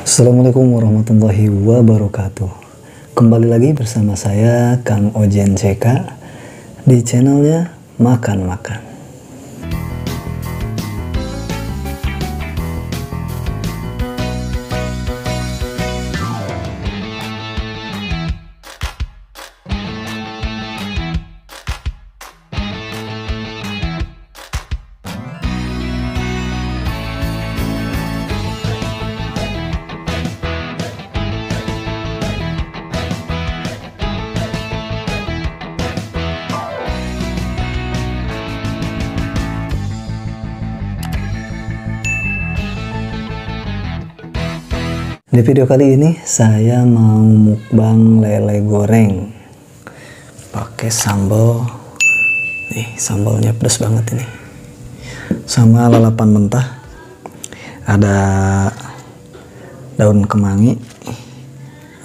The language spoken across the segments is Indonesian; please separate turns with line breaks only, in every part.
Assalamualaikum warahmatullahi wabarakatuh. Kembali lagi bersama saya Kang Ojen CK di channelnya Makan Makan. Di video kali ini saya mau mukbang lele goreng pakai sambal. Nih, sambalnya pedas banget ini. Sama lalapan mentah. Ada daun kemangi.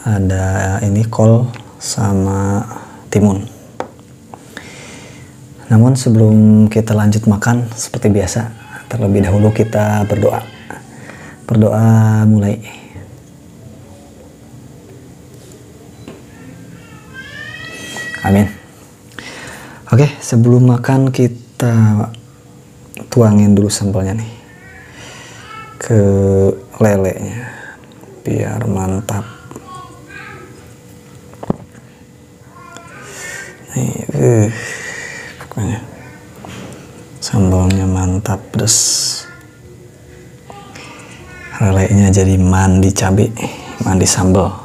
Ada ini kol sama timun. Namun sebelum kita lanjut makan, seperti biasa, terlebih dahulu kita berdoa. Berdoa mulai. Amin. Oke, sebelum makan kita tuangin dulu sambalnya nih ke lelenya biar mantap. Nih, pokoknya sambalnya mantap, pedas. Lelenya jadi mandi cabai, mandi sambal.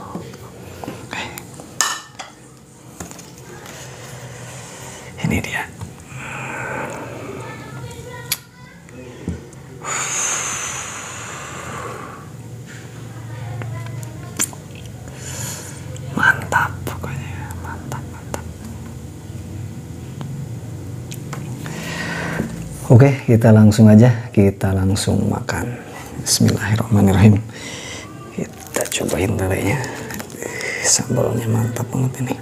Ini dia. Mantap pokoknya, mantap. Oke, kita langsung makan. Bismillahirrahmanirrahim. Kita cobain lelenya. Sambalnya mantap banget ini.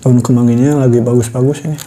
Daun kemanginya lagi bagus-bagus ini.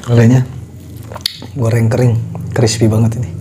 Lelenya goreng kering, crispy banget ini.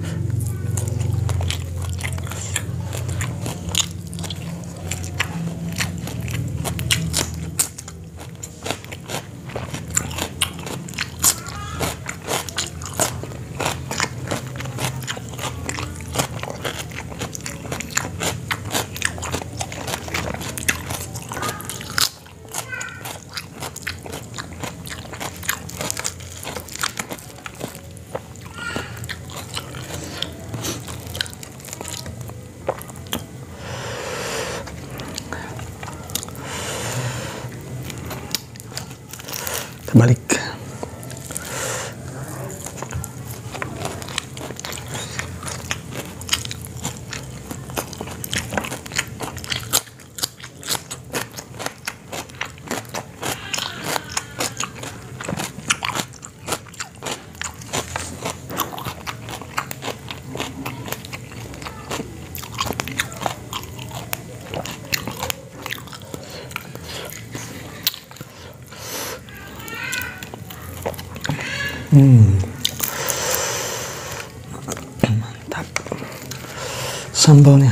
Balik. Mantap sambalnya.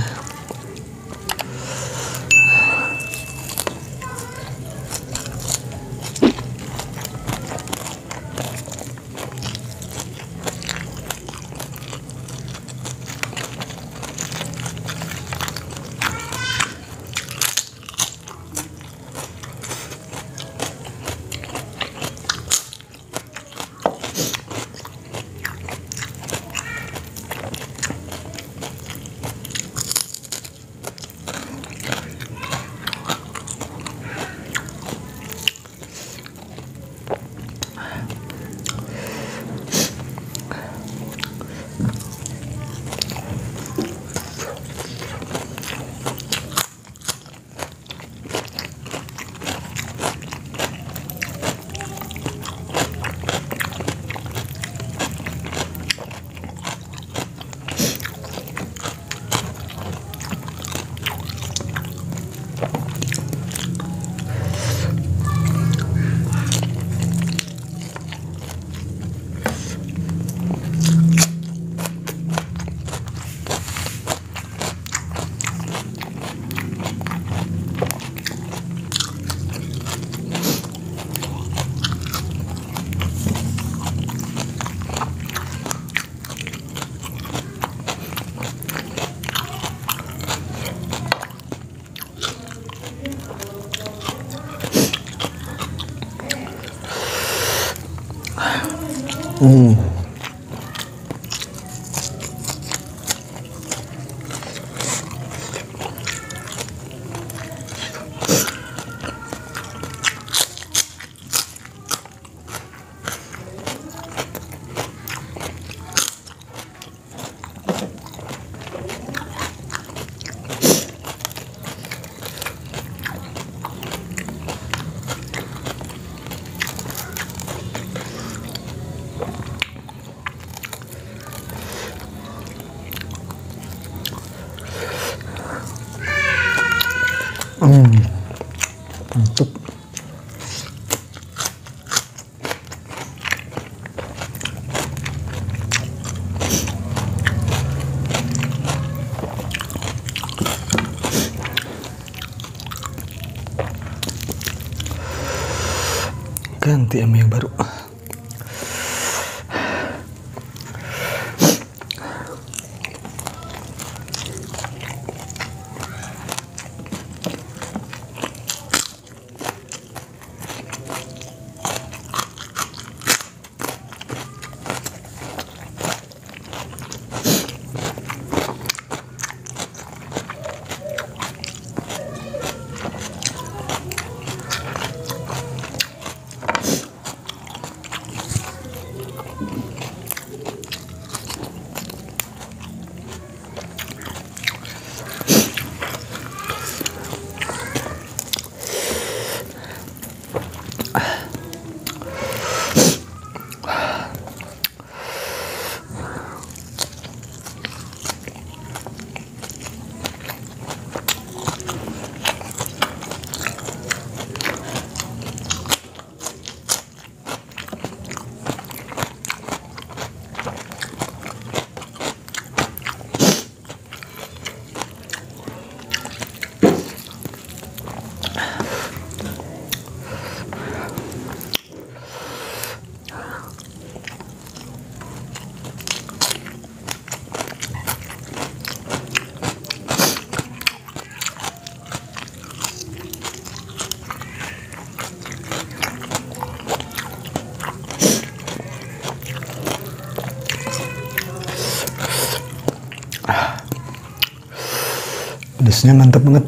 Mantap. Ganti ama yang baru. Pedasnya mantap banget.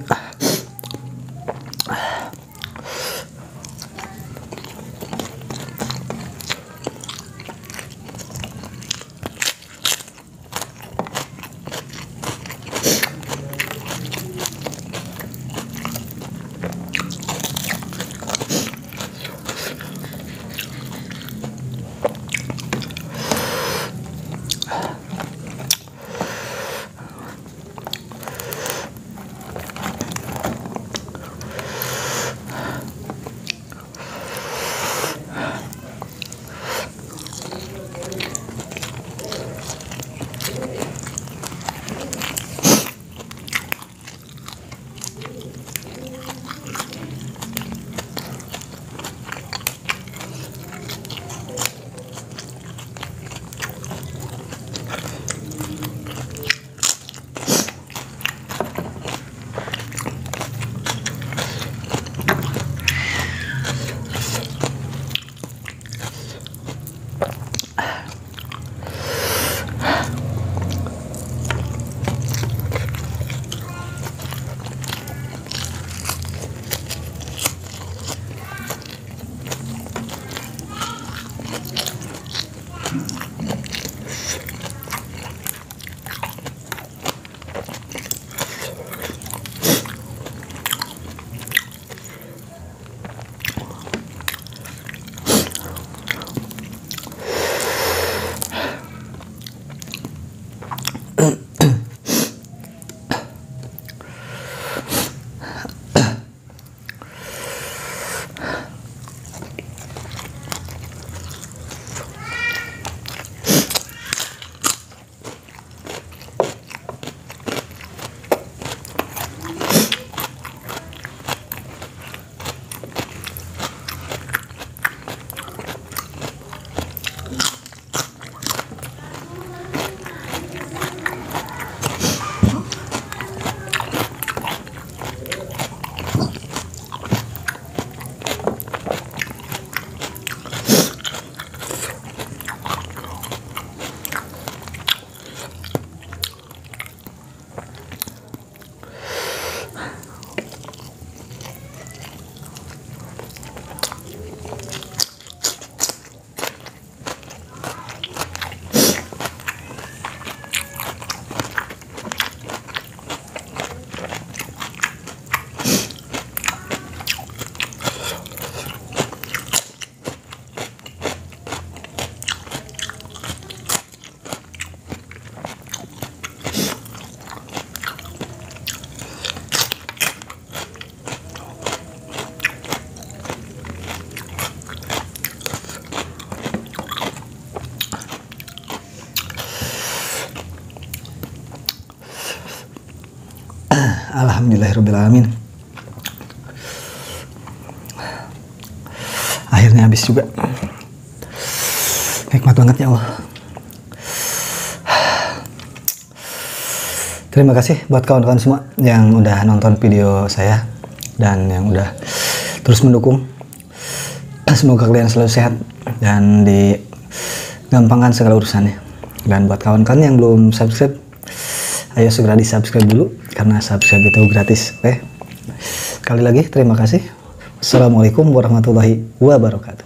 Alhamdulillahirrabbilalamin. Akhirnya habis juga. Nikmat banget ya Allah. Terima kasih buat kawan-kawan semua yang udah nonton video saya dan yang udah terus mendukung. Semoga kalian selalu sehat dan digampangkan segala urusannya. Dan buat kawan-kawan yang belum subscribe, ayo segera di subscribe dulu karena subscribe itu gratis. Oke. Sekali lagi terima kasih. Assalamualaikum warahmatullahi wabarakatuh.